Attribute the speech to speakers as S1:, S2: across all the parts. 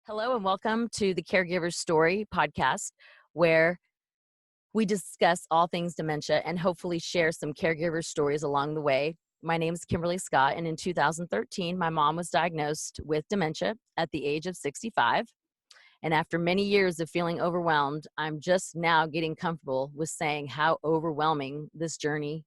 S1: Hello and welcome to the Caregiver Story podcast, where we discuss all things dementia and hopefully share some caregiver stories along the way. My name is Kimberly Scott, and in 2013, my mom was diagnosed with dementia at the age of 65. And after many years of feeling overwhelmed, I'm just now getting comfortable with saying how overwhelming this journey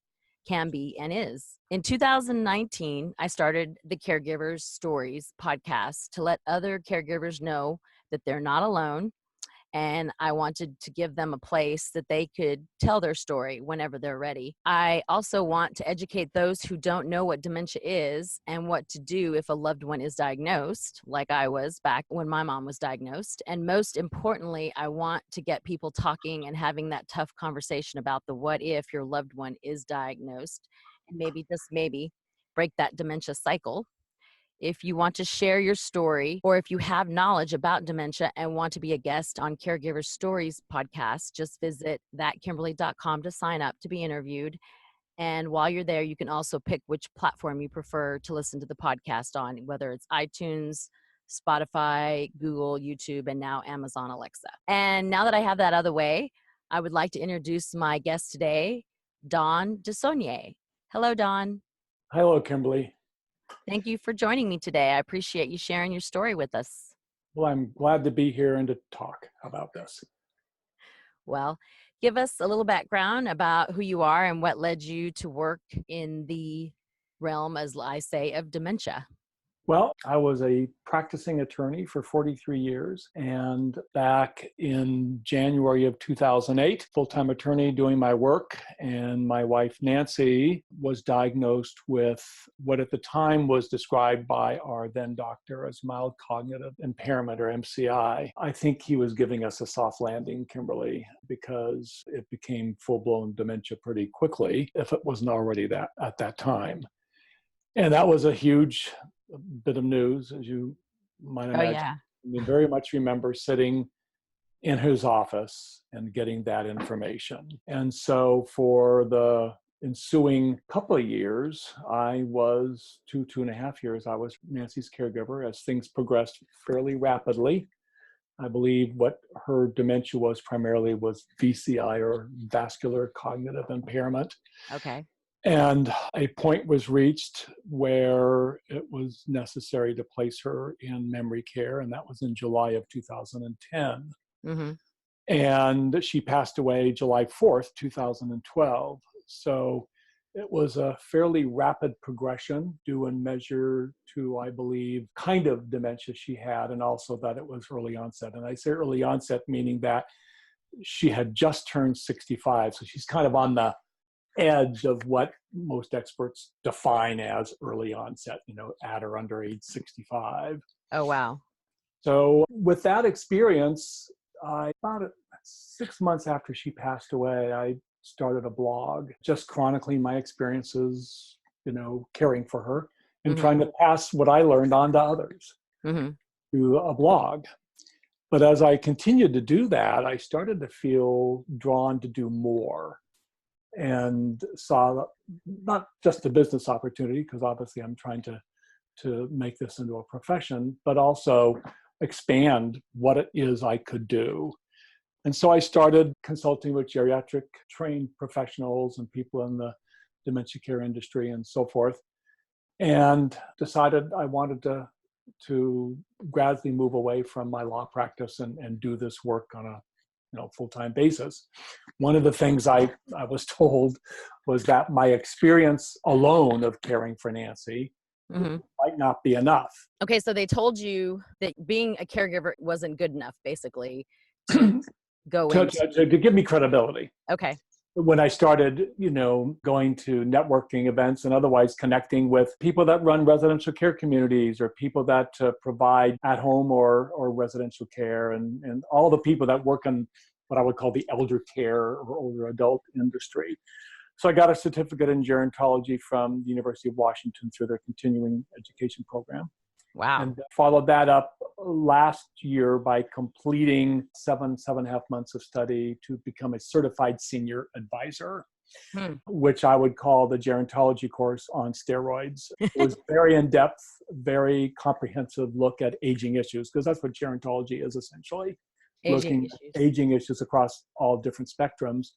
S1: can be and is. In 2019, I started the Caregivers Stories podcast to let other caregivers know that they're not alone. And I wanted to give them a place that they could tell their story whenever they're ready. I also want to educate those who don't know what dementia is and what to do if a loved one is diagnosed, like I was back when my mom was diagnosed. And most importantly, I want to get people talking and having that tough conversation about the what if your loved one is diagnosed, and maybe, just maybe, break that dementia cycle. If you want to share your story, or if you have knowledge about dementia and want to be a guest on Caregiver Stories podcast, just visit ThatKimberly.com to sign up to be interviewed. And while you're there, you can also pick which platform you prefer to listen to the podcast on, whether it's iTunes, Spotify, Google, YouTube, and now Amazon Alexa. And now that I have that out of the way, I would like to introduce my guest today, Don Desonier. Hello, Don.
S2: Hello, Kimberly.
S1: Thank you for joining me today. I appreciate you sharing your story with us.
S2: Well, I'm glad to be here and to talk about this.
S1: Well, give us a little background about who you are and what led you to work in the realm, as I say, of dementia.
S2: Well, I was a practicing attorney for 43 years, and back in January of 2008, full-time attorney doing my work, and my wife, Nancy, was diagnosed with what at the time was described by our then doctor as Mild Cognitive Impairment, or MCI. I think he was giving us a soft landing, Kimberly, because it became full-blown dementia pretty quickly, if it wasn't already that at that time. And that was a huge bit of news, as you might imagine.
S1: Oh, yeah.
S2: I very much remember sitting in his office and getting that information. And so for the ensuing couple of years, I was 2.5 years, I was Nancy's caregiver as things progressed fairly rapidly. I believe what her dementia was primarily was VCI, or vascular cognitive impairment.
S1: Okay.
S2: And a point was reached where it was necessary to place her in memory care, and that was in July of 2010.
S1: Mm-hmm.
S2: And she passed away July 4th, 2012. So it was a fairly rapid progression, due in measure to, I believe, kind of dementia she had, and also that it was early onset. And I say early onset meaning that she had just turned 65, so she's kind of on the edge of what most experts define as early onset, at or under age 65.
S1: Oh, wow.
S2: So with that experience, about 6 months after she passed away, I started a blog just chronicling my experiences, caring for her and
S1: Mm-hmm.
S2: trying to pass what I learned on to others through a blog. But as I continued to do that, I started to feel drawn to do more, and saw not just a business opportunity, because obviously I'm trying to make this into a profession, but also expand what it is I could do. And so I started consulting with geriatric trained professionals and people in the dementia care industry and so forth, and decided I wanted to gradually move away from my law practice and do this work on a full-time basis. One of the things I was told was that my experience alone of caring for Nancy might not be enough.
S1: Okay, so they told you that being a caregiver wasn't good enough, basically, to go into...
S2: to give me credibility.
S1: Okay.
S2: When I started, going to networking events and otherwise connecting with people that run residential care communities, or people that provide at-home or residential care, and all the people that work in what I would call the elder care or older adult industry. So I got a certificate in gerontology from the University of Washington through their continuing education program.
S1: Wow.
S2: And followed that up last year by completing 7.5 months of study to become a certified senior advisor. which I would call the Gerontology course on steroids. It was very in-depth, very comprehensive look at aging issues, because that's what gerontology is essentially. Looking at aging issues across all different spectrums.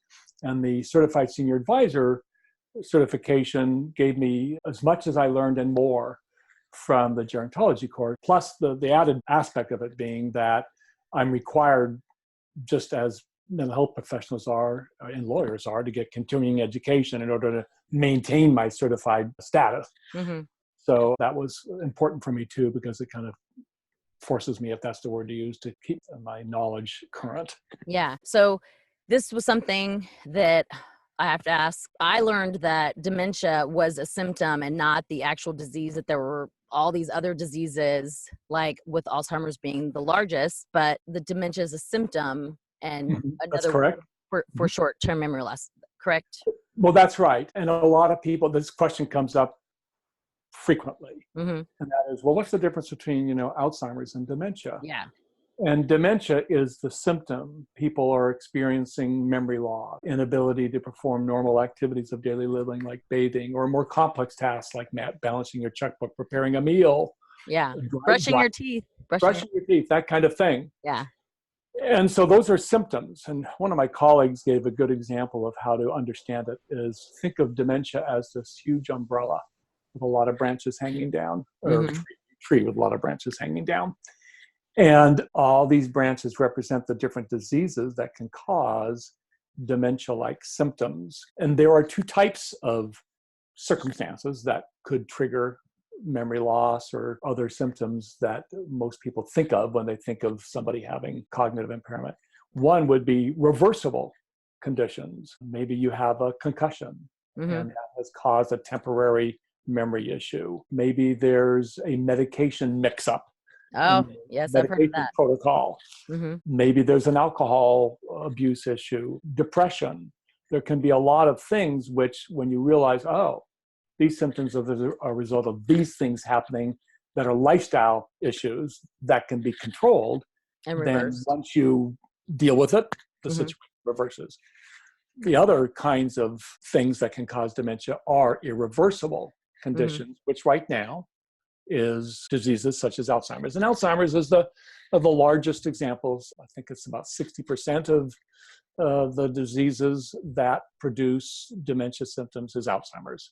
S2: And the Certified Senior Advisor certification gave me as much as I learned and more from the Gerontology course, plus the added aspect of it being that I'm required, just as mental health professionals are and lawyers are, to get continuing education in order to maintain my certified status. So that was important for me too, because it kind of forces me, if that's the word to use, to keep my knowledge current.
S1: Yeah. So this was something that I have to ask. I learned that dementia was a symptom and not the actual disease, that there were all these other diseases, like with Alzheimer's being the largest, but the dementia is a symptom and
S2: That's
S1: another
S2: correct.
S1: For short-term memory loss, correct?
S2: Well, that's right. And a lot of people, this question comes up frequently. And that is, well, what's the difference between, Alzheimer's and dementia?
S1: Yeah.
S2: And dementia is the symptom. People are experiencing memory loss, inability to perform normal activities of daily living, like bathing, or more complex tasks like balancing your checkbook, preparing a meal.
S1: Yeah. Brushing your teeth.
S2: Brushing your teeth, that kind of thing.
S1: Yeah.
S2: And so those are symptoms. And one of my colleagues gave a good example of how to understand it is, think of dementia as this huge umbrella with a lot of branches hanging down, or a tree with a lot of branches hanging down. And all these branches represent the different diseases that can cause dementia-like symptoms. And there are two types of circumstances that could trigger memory loss or other symptoms that most people think of when they think of somebody having cognitive impairment. One would be reversible conditions. Maybe you have a concussion and that has caused a temporary memory issue. Maybe there's a medication mix-up.
S1: Oh, yes, I've heard of that.
S2: Protocol. Maybe there's an alcohol abuse issue, depression. There can be a lot of things which, when you realize, oh, these symptoms are a result of these things happening that are lifestyle issues that can be controlled, and reversed. Then once you deal with it, the situation reverses. The other kinds of things that can cause dementia are irreversible conditions, which right now is diseases such as Alzheimer's. And Alzheimer's is the largest examples. I think it's about 60% of the diseases that produce dementia symptoms is Alzheimer's.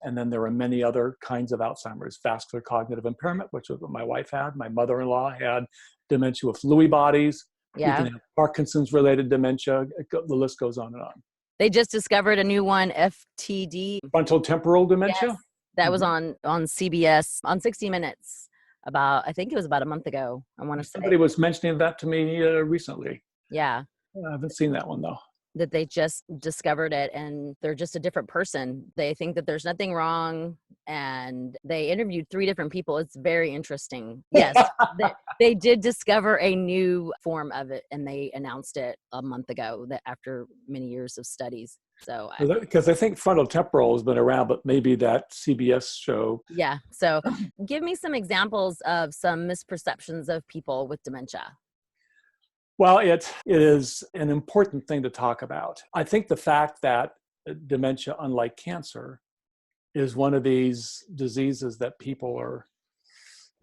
S2: And then there are many other kinds of Alzheimer's. Vascular cognitive impairment, which was what my wife had. My mother-in-law had dementia with Lewy bodies. You can have Parkinson's-related dementia. The list goes on and on.
S1: They just discovered a new one, FTD.
S2: Frontal temporal dementia?
S1: Yes. That was on CBS, on 60 Minutes, I think it was about a month ago, I want to say.
S2: Somebody was mentioning that to me recently.
S1: Yeah.
S2: I haven't seen that one, though.
S1: That they just discovered it, and they're just a different person. They think that there's nothing wrong, and they interviewed 3 different people. It's very interesting. Yes, they did discover a new form of it, and they announced it a month ago, that after many years of studies. So,
S2: because I think frontal temporal has been around, but maybe that CBS show.
S1: Yeah. So give me some examples of some misperceptions of people with dementia.
S2: Well, it is an important thing to talk about. I think the fact that dementia, unlike cancer, is one of these diseases that people are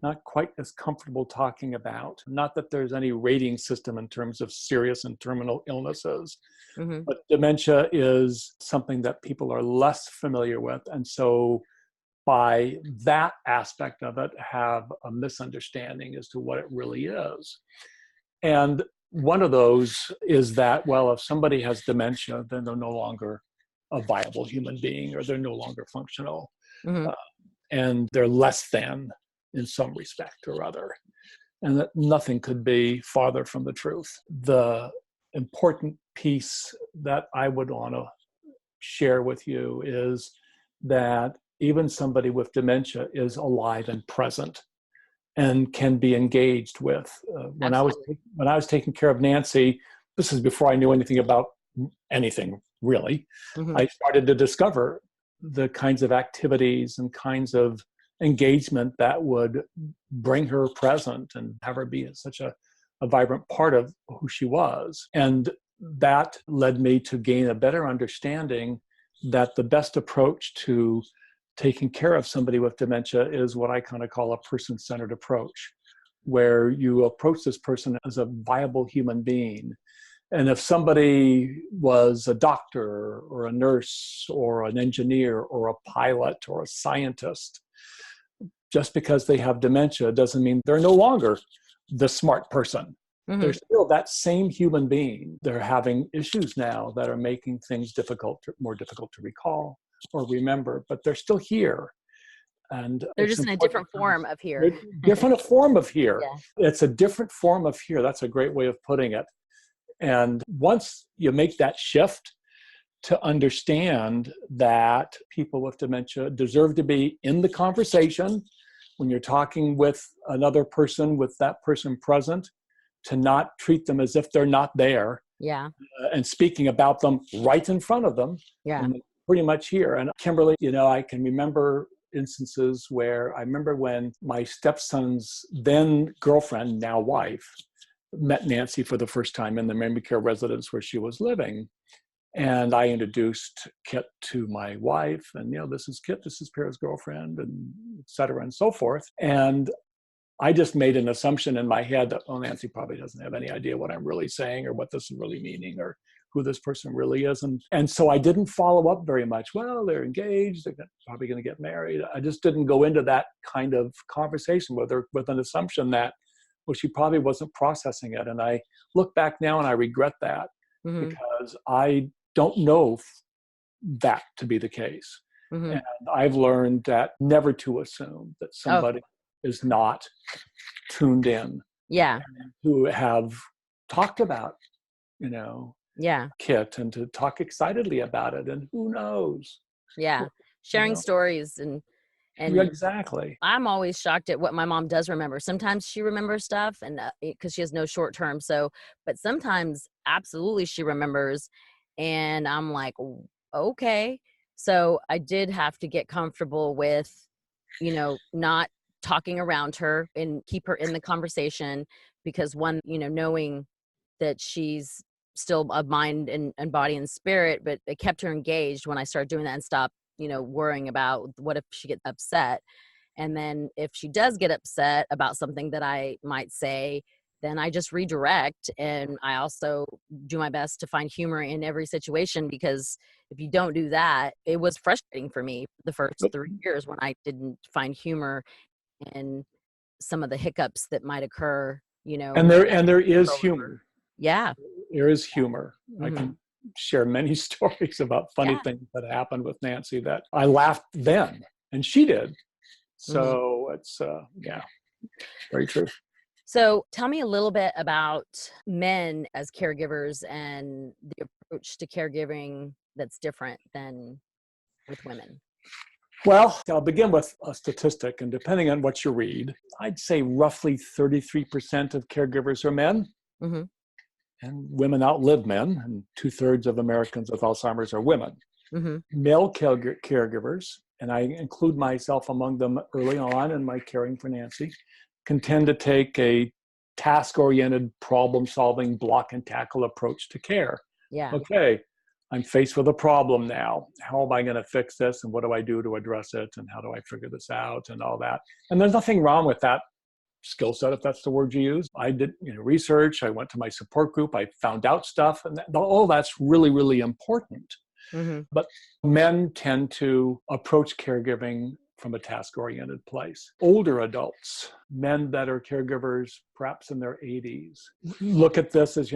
S2: not quite as comfortable talking about. Not that there's any rating system in terms of serious and terminal illnesses, but dementia is something that people are less familiar with. And so by that aspect of it, have a misunderstanding as to what it really is. And one of those is that, well, if somebody has dementia, then they're no longer a viable human being, or they're no longer functional, and they're less than in some respect or other. And that nothing could be farther from the truth. The important piece that I would want to share with you is that even somebody with dementia is alive and present and can be engaged with. When I was taking care of Nancy, this is before I knew anything about anything really, I started to discover the kinds of activities and kinds of engagement that would bring her present and have her be such a vibrant part of who she was. And that led me to gain a better understanding that the best approach to taking care of somebody with dementia is what I kind of call a person-centered approach, where you approach this person as a viable human being. And if somebody was a doctor or a nurse or an engineer or a pilot or a scientist, just because they have dementia doesn't mean they're no longer the smart person. Mm-hmm. They're still that same human being. They're having issues now that are making things more difficult to recall or remember, but they're still here. And
S1: they're just in a different form of here.
S2: Different form of here. Yeah. It's a different form of here. That's a great way of putting it. And once you make that shift to understand that people with dementia deserve to be in the conversation, when you're talking with another person, with that person present, to not treat them as if they're not there.
S1: Yeah.
S2: And speaking about them right in front of them.
S1: Yeah.
S2: Pretty much here. And Kimberly, I can remember instances where I remember when my stepson's then girlfriend, now wife, met Nancy for the first time in the memory care residence where she was living. And I introduced Kit to my wife, and, this is Kit, this is Pierre's girlfriend, and et cetera, and so forth. And I just made an assumption in my head that, Nancy probably doesn't have any idea what I'm really saying or what this is really meaning or who this person really is. And so I didn't follow up very much. Well, they're engaged, they're probably going to get married. I just didn't go into that kind of conversation with her with an assumption that, she probably wasn't processing it. And I look back now and I regret that, mm-hmm. because I don't know that to be the case. Mm-hmm. And I've learned that never to assume that somebody is not tuned in.
S1: Yeah.
S2: Who have talked about, Kit, and to talk excitedly about it. And who knows?
S1: Yeah. Sharing stories and
S2: exactly.
S1: I'm always shocked at what my mom does remember. Sometimes she remembers stuff and because she has no short term. But sometimes absolutely she remembers. And I'm like, okay. So I did have to get comfortable with, not talking around her and keep her in the conversation, because one, knowing that she's still of mind and body and spirit, but it kept her engaged when I started doing that and stopped, worrying about what if she gets upset. And then if she does get upset about something that I might say, then I just redirect. And I also do my best to find humor in every situation, because if you don't do that, it was frustrating for me the first 3 years when I didn't find humor in some of the hiccups that might occur,
S2: And there is humor.
S1: Yeah.
S2: There is humor. Mm-hmm. I can share many stories about funny
S1: Yeah.
S2: things that happened with Nancy that I laughed then, and she did. So it's, very true.
S1: So tell me a little bit about men as caregivers and the approach to caregiving that's different than with women.
S2: Well, I'll begin with a statistic, and depending on what you read, I'd say roughly 33% of caregivers are men. Mm-hmm. And women outlive men, and 2/3 of Americans with Alzheimer's are women. Mm-hmm. Male caregivers, and I include myself among them early on in my caring for Nancy, can tend to take a task-oriented, problem-solving, block and tackle approach to care.
S1: Yeah.
S2: Okay, I'm faced with a problem now. How am I going to fix this? And what do I do to address it? And how do I figure this out? And all that. And there's nothing wrong with that skill set, if that's the word you use. I did research. I went to my support group. I found out stuff. And all that's really, really important. Mm-hmm. But men tend to approach caregiving from a task-oriented place. Older adults, men that are caregivers, perhaps in their 80s, look at this as,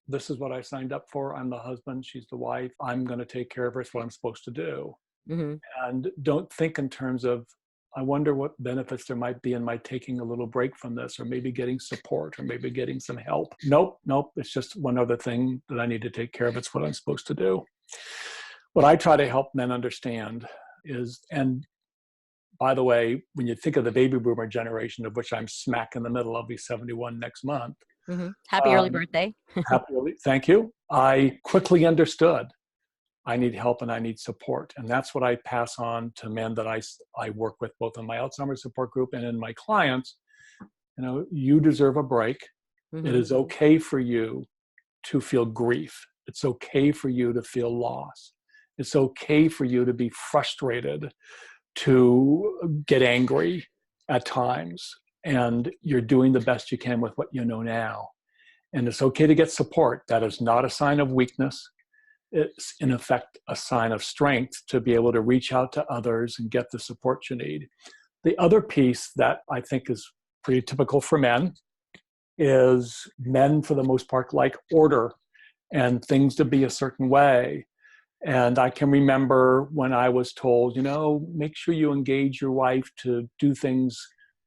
S2: this is what I signed up for. I'm the husband. She's the wife. I'm going to take care of her. It's what I'm supposed to do. Mm-hmm. And don't think in terms of, I wonder what benefits there might be in my taking a little break from this, or maybe getting support, or maybe getting some help. Nope. It's just one other thing that I need to take care of. It's what I'm supposed to do. What I try to help men understand is, and by the way, when you think of the baby boomer generation, of which I'm smack in the middle, I'll be 71 next month.
S1: Mm-hmm. Happy early birthday.
S2: Thank you. I quickly understood I need help and I need support. And that's what I pass on to men that I work with, both in my Alzheimer's support group and in my clients. You deserve a break. Mm-hmm. It is okay for you to feel grief. It's okay for you to feel loss. It's okay for you to be frustrated, to get angry at times. And you're doing the best you can with what you know now. And it's okay to get support. That is not a sign of weakness. It's, in effect, a sign of strength to be able to reach out to others and get the support you need. The other piece that I think is pretty typical for men is men, for the most part, like order and things to be a certain way. And I can remember when I was told, make sure you engage your wife to do things,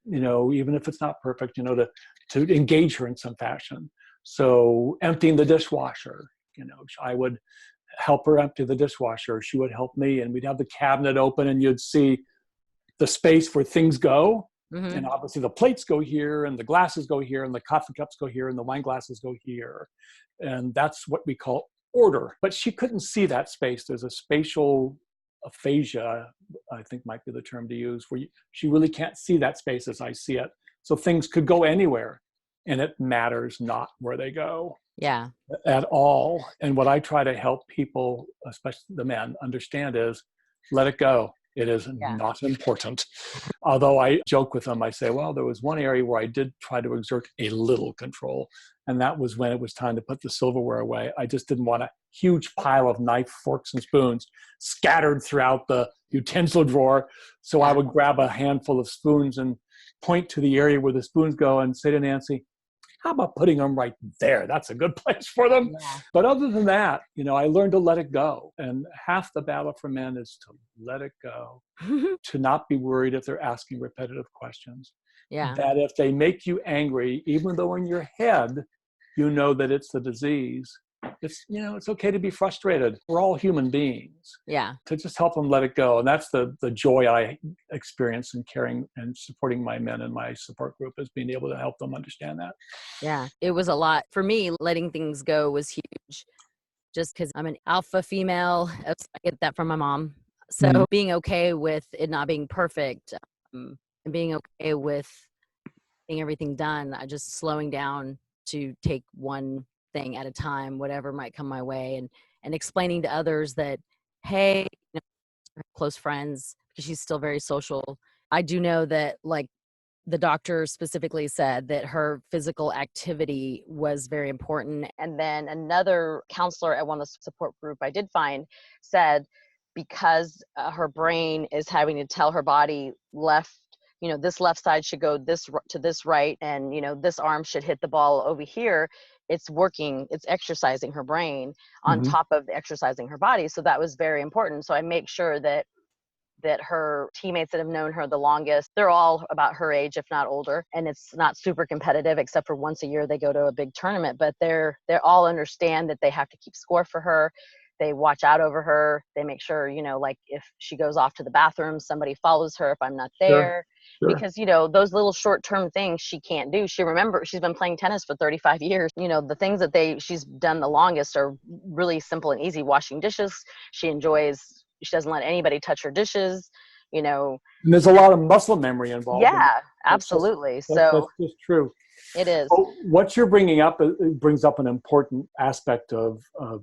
S2: even if it's not perfect, to engage her in some fashion. So emptying the dishwasher, I would help her empty the dishwasher. She would help me, and we'd have the cabinet open and you'd see the space where things go. Mm-hmm. And obviously the plates go here and the glasses go here and the coffee cups go here and the wine glasses go here. And that's what we call order. But she couldn't see that space. There's a spatial aphasia, I think might be the term to use, where she really can't see that space as I see it. So things could go anywhere, and it matters not where they go.
S1: Yeah.
S2: At all. And what I try to help people, especially the men, understand is let it go. It is not important. Although I joke with them, I say, well, there was one area where I did try to exert a little control. And that was when it was time to put the silverware away. I just didn't want a huge pile of knife, forks, and spoons scattered throughout the utensil drawer. So I would grab a handful of spoons and point to the area where the spoons go and say to Nancy, how about putting them right there? That's a good place for them. Yeah. But other than that, I learned to let it go. And half the battle for men is to let it go, to not be worried if they're asking repetitive questions.
S1: Yeah.
S2: That if they make you angry, even though in your head, you know that it's the disease, it's okay to be frustrated. We're all human beings.
S1: Yeah.
S2: To just help them let it go. And that's the joy I experience in caring and supporting my men in my support group, is being able to help them understand that.
S1: Yeah. It was a lot. For me, letting things go was huge, just because I'm an alpha female. I get that from my mom. So being okay with it not being perfect, and being okay with getting everything done, just slowing down to take one thing at a time, whatever might come my way, and explaining to others that, hey, close friends, because she's still very social. I do know that, like, the doctor specifically said that her physical activity was very important. And then another counselor at one of the support group I did find said, because her brain is having to tell her body this left side should go to this right, and this arm should hit the ball over here. It's exercising her brain on top of exercising her body. So that was very important. So I make sure that her teammates that have known her the longest, they're all about her age, if not older. And it's not super competitive, except for once a year they go to a big tournament, but they're all understand that they have to keep score for her. They watch out over her. They make sure, like if she goes off to the bathroom, somebody follows her if I'm not there. Sure. Because, those little short-term things she can't do. She's been playing tennis for 35 years. The things that she's done the longest are really simple and easy. Washing dishes. She doesn't let anybody touch her dishes, And
S2: there's a lot of muscle memory involved.
S1: Yeah, absolutely.
S2: That's just true.
S1: It is.
S2: So what you're bringing up brings up an important aspect of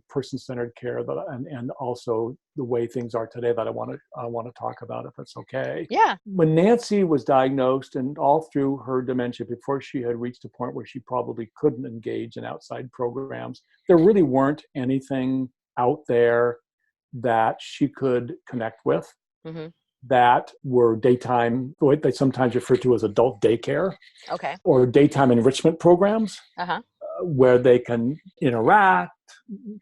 S2: person-centered care and also the way things are today that I want to talk about, if it's okay.
S1: Yeah.
S2: When Nancy was diagnosed, and all through her dementia, before she had reached a point where she probably couldn't engage in outside programs, there really weren't anything out there that she could connect with. Mm-hmm. That were daytime, what they sometimes refer to as adult daycare.
S1: Okay.
S2: Or daytime enrichment programs, where they can interact,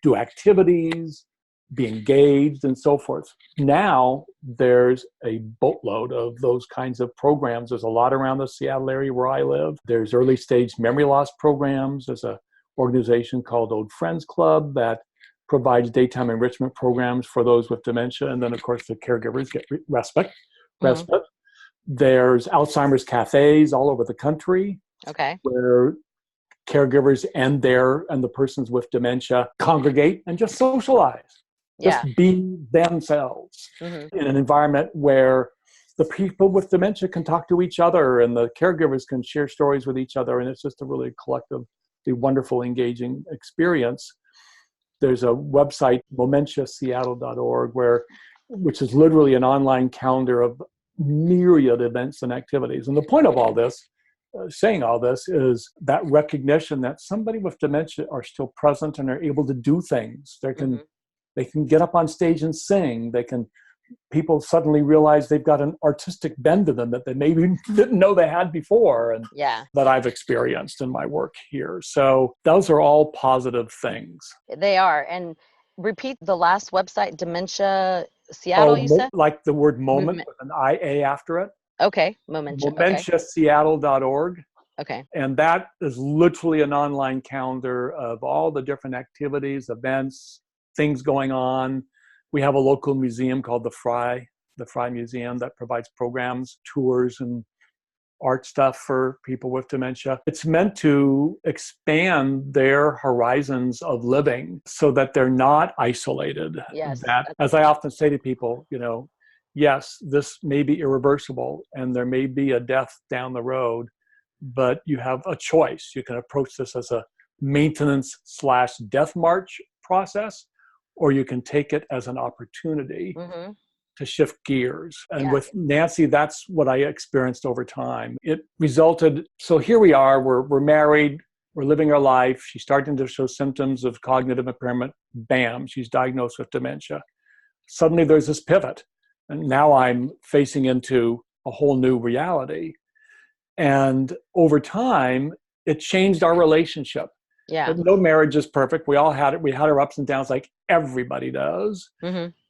S2: do activities, be engaged, and so forth. Now there's a boatload of those kinds of programs. There's a lot around the Seattle area where I live. There's early stage memory loss programs. There's an organization called Old Friends Club that provides daytime enrichment programs for those with dementia. And then, of course, the caregivers get respite. There's Alzheimer's cafes all over the country.
S1: Okay.
S2: Where caregivers and the persons with dementia congregate and just socialize. Just be themselves in an environment where the people with dementia can talk to each other and the caregivers can share stories with each other. And it's just a really collective the wonderful, engaging experience. There's a website, dementiaseattle.org, which is literally an online calendar of myriad events and activities. And the point of all this, saying all this, is that recognition that somebody with dementia are still present and are able to do things. They can get up on stage and sing. People suddenly realize they've got an artistic bend to them that they maybe didn't know they had before, and that I've experienced in my work here. So those are all positive things.
S1: They are. And repeat the last website, Dementia Seattle, you said?
S2: Like the word moment with an IA after it.
S1: Okay,
S2: dementiaseattle.org.
S1: Okay.
S2: And that is literally an online calendar of all the different activities, events, things going on. We have a local museum called the Fry Museum that provides programs, tours, and art stuff for people with dementia. It's meant to expand their horizons of living so that they're not isolated.
S1: Yes.
S2: That, as I often say to people, yes, this may be irreversible and there may be a death down the road, but you have a choice. You can approach this as a maintenance/death march process, or you can take it as an opportunity to shift gears. And with Nancy, that's what I experienced over time. It resulted, so here we are, we're married, we're living our life. She's starting to show symptoms of cognitive impairment. Bam, she's diagnosed with dementia. Suddenly there's this pivot. And now I'm facing into a whole new reality. And over time, it changed our relationship.
S1: Yeah.
S2: But no marriage is perfect. We all had it. We had our ups and downs like everybody does.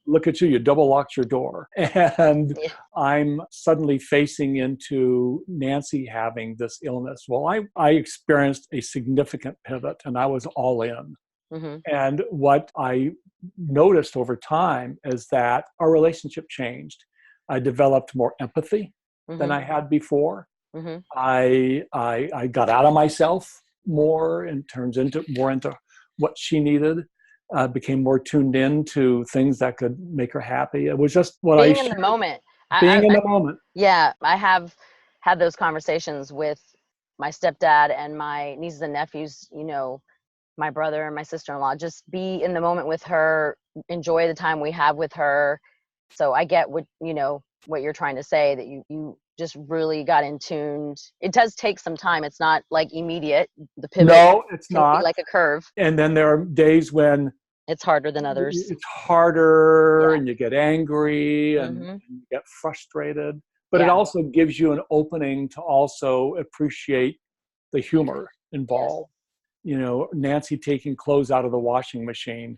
S2: Look at you double locked your door. And I'm suddenly facing into Nancy having this illness. Well, I experienced a significant pivot and I was all in. And what I noticed over time is that our relationship changed. I developed more empathy than I had before. I got out of myself more and turns into what she needed. Became more tuned in to things that could make her happy. It was just what
S1: being in the moment.
S2: Being in the moment.
S1: Yeah, I have had those conversations with my stepdad and my nieces and nephews, my brother and my sister-in-law. Just be in the moment with her, enjoy the time we have with her. So I get what you're trying to say, that you just really got in tuned. It does take some time. It's not like immediate. The pivot
S2: No, it's not.
S1: Like a curve.
S2: And then there are days when
S1: it's harder than others.
S2: It's harder and you get angry and you get frustrated. But it also gives you an opening to also appreciate the humor involved. Nancy taking clothes out of the washing machine,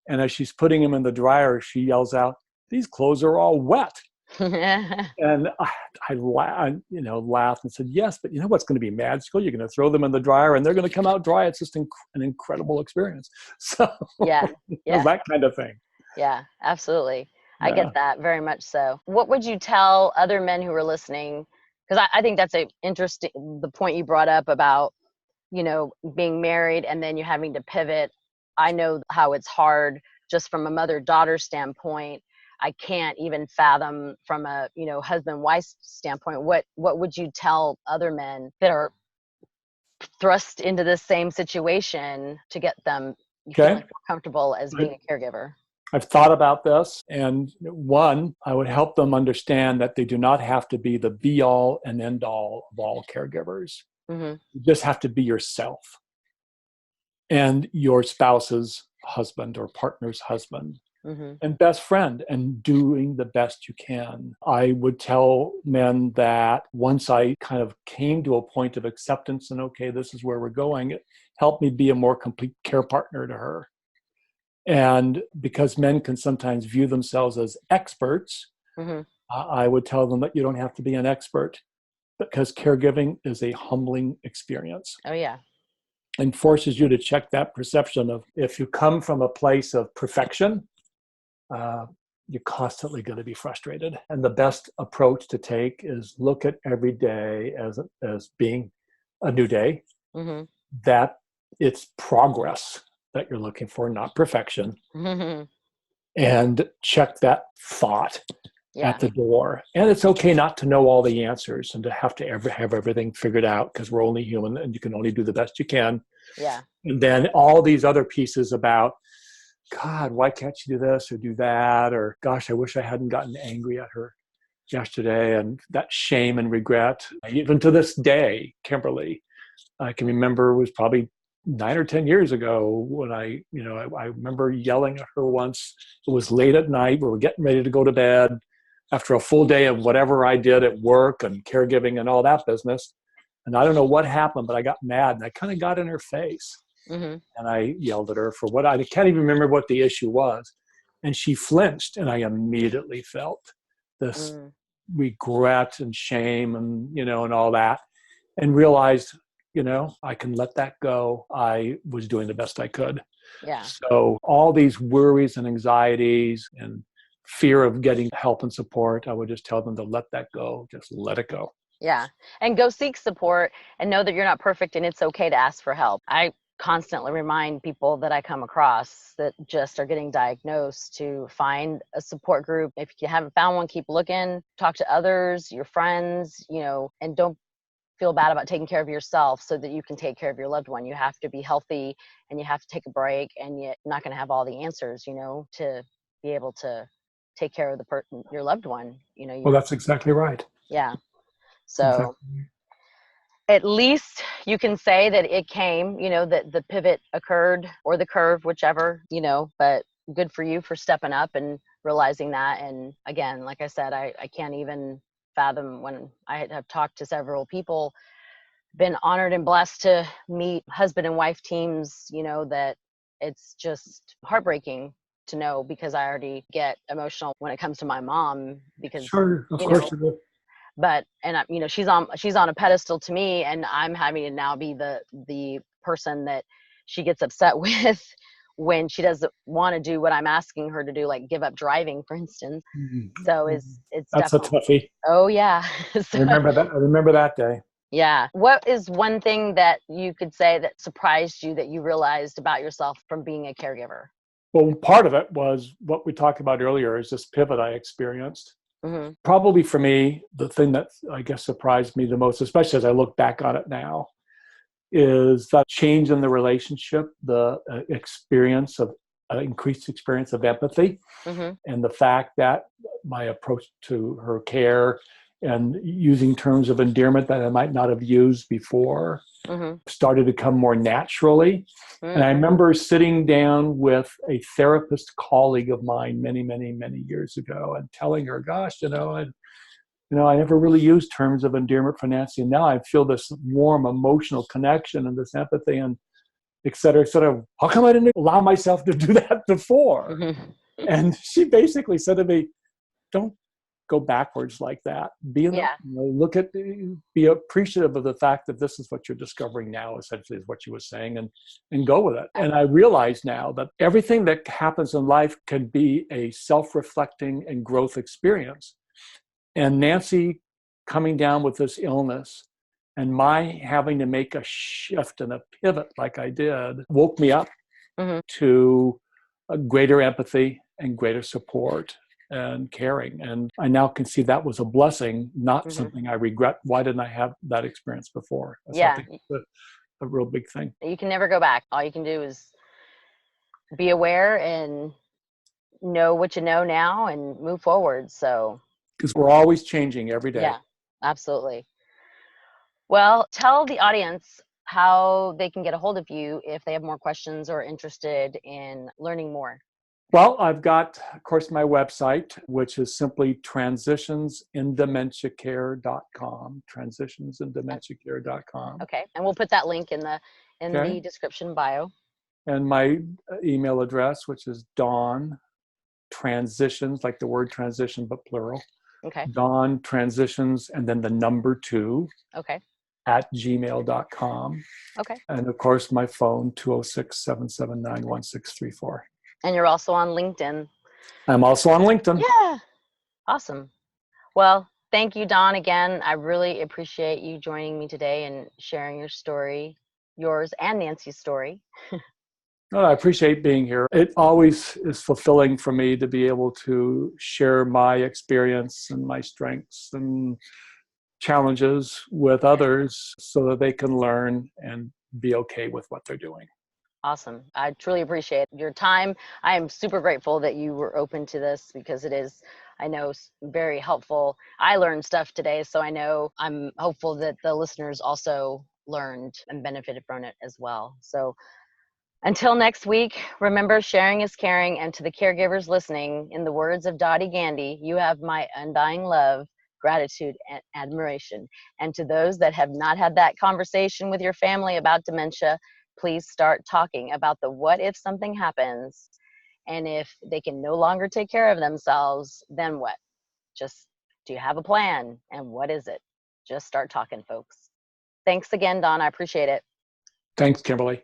S2: and as she's putting them in the dryer, she yells out, "These clothes are all wet." And I laughed and said, "Yes, but you know what's going to be magical? You're going to throw them in the dryer and they're going to come out dry. It's just an incredible experience." So that kind of thing.
S1: Yeah, absolutely. I get that very much so. What would you tell other men who are listening? Because I think that's the point you brought up about, being married and then you having to pivot. I know how it's hard just from a mother-daughter standpoint. I can't even fathom from a, husband-wife standpoint. What would you tell other men that are thrust into this same situation to get them feeling more comfortable as being a caregiver?
S2: I've thought about this, and one, I would help them understand that they do not have to be the be-all and end-all of all caregivers. You just have to be yourself and your spouse's husband or partner's husband. And best friend, and doing the best you can. I would tell men that once I kind of came to a point of acceptance and, okay, this is where we're going, it helped me be a more complete care partner to her. And because men can sometimes view themselves as experts, I would tell them that you don't have to be an expert, because caregiving is a humbling experience.
S1: Oh, yeah.
S2: And forces you to check that perception of, if you come from a place of perfection, you're constantly going to be frustrated. And the best approach to take is look at every day as being a new day, that it's progress that you're looking for, not perfection. And check that thought at the door. And it's okay not to know all the answers and to have everything figured out, because we're only human and you can only do the best you can.
S1: Yeah.
S2: And then all these other pieces about, God, why can't you do this or do that? Or, gosh, I wish I hadn't gotten angry at her yesterday. And that shame and regret. Even to this day, Kimberly, I can remember it was probably 9 or 10 years ago when I remember yelling at her once. It was late at night. We were getting ready to go to bed after a full day of whatever I did at work and caregiving and all that business. And I don't know what happened, but I got mad and I kind of got in her face. Mm-hmm. And I yelled at her for what I can't even remember what the issue was. And she flinched, and I immediately felt this regret and shame and, and all that, and realized, I can let that go. I was doing the best I could.
S1: Yeah.
S2: So all these worries and anxieties and fear of getting help and support, I would just tell them to let that go. Just let it go.
S1: Yeah. And go seek support and know that you're not perfect and it's okay to ask for help. I constantly remind people that I come across that just are getting diagnosed to find a support group. If you haven't found one, keep looking, talk to others, your friends, and don't feel bad about taking care of yourself so that you can take care of your loved one. You have to be healthy and you have to take a break, and you're not going to have all the answers, to be able to take care of your loved one.
S2: Well, that's exactly right.
S1: Yeah. So at least you can say that it came, that the pivot occurred, or the curve, whichever, but good for you for stepping up and realizing that. And again, like I said, I can't even fathom, when I have talked to several people, been honored and blessed to meet husband and wife teams, that it's just heartbreaking to know, because I already get emotional when it comes to my mom, because
S2: sure, of course you do.
S1: But, and she's on a pedestal to me, and I'm having to now be the person that she gets upset with when she doesn't want to do what I'm asking her to do, like give up driving, for instance. Mm-hmm. So it's
S2: that's a toughie.
S1: Oh yeah.
S2: So, I remember that day.
S1: Yeah. What is one thing that you could say that surprised you, that you realized about yourself from being a caregiver?
S2: Well, part of it was what we talked about earlier, is this pivot I experienced. Mm-hmm. Probably for me, the thing that I guess surprised me the most, especially as I look back on it now, is that change in the relationship, the experience of increased experience of empathy, and the fact that my approach to her care and using terms of endearment that I might not have used before started to come more naturally. And I remember sitting down with a therapist colleague of mine many, many, many years ago and telling her, gosh, I never really used terms of endearment for Nancy. And now I feel this warm emotional connection and this empathy and et cetera, et cetera. How come I didn't allow myself to do that before? And she basically said to me, don't go backwards like that. Be appreciative of the fact that this is what you're discovering now, essentially, is what she was saying, and go with it. And I realize now that everything that happens in life can be a self-reflecting and growth experience. And Nancy coming down with this illness and my having to make a shift and a pivot like I did woke me up to a greater empathy and greater support and caring. And I now can see that was a blessing, not something I regret. Why didn't I have that experience before? That's, I think, a real big thing.
S1: You can never go back. All you can do is be aware and know what you know now and move forward. So,
S2: because we're always changing every day.
S1: Yeah, absolutely. Well, tell the audience how they can get a hold of you if they have more questions or interested in learning more.
S2: Well, I've got, of course, my website, which is simply transitionsindomentiacare.com, transitionsindomentiacare.com.
S1: Okay, and we'll put that link in the description bio.
S2: And my email address, which is Don Transitions, like the word transition, but plural.
S1: Okay.
S2: Don Transitions, and then the number 2.
S1: Okay.
S2: @gmail.com.
S1: Okay.
S2: And of course, my phone, 206-779-1634.
S1: And you're also on LinkedIn.
S2: I'm also on LinkedIn.
S1: Yeah. Awesome. Well, thank you, Don, again. I really appreciate you joining me today and sharing your story, yours and Nancy's story.
S2: I appreciate being here. It always is fulfilling for me to be able to share my experience and my strengths and challenges with others so that they can learn and be okay with what they're doing.
S1: Awesome. I truly appreciate your time. I am super grateful that you were open to this because it is, I know, very helpful. I learned stuff today, so I know I'm hopeful that the listeners also learned and benefited from it as well. So until next week, remember, sharing is caring, and to the caregivers listening, in the words of Dottie Gandy, you have my undying love, gratitude, and admiration. And to those that have not had that conversation with your family about dementia, please start talking about the what if something happens, and if they can no longer take care of themselves, then what? Just, do you have a plan? And what is it? Just start talking, folks. Thanks again, Don. I appreciate it.
S2: Thanks, Kimberly.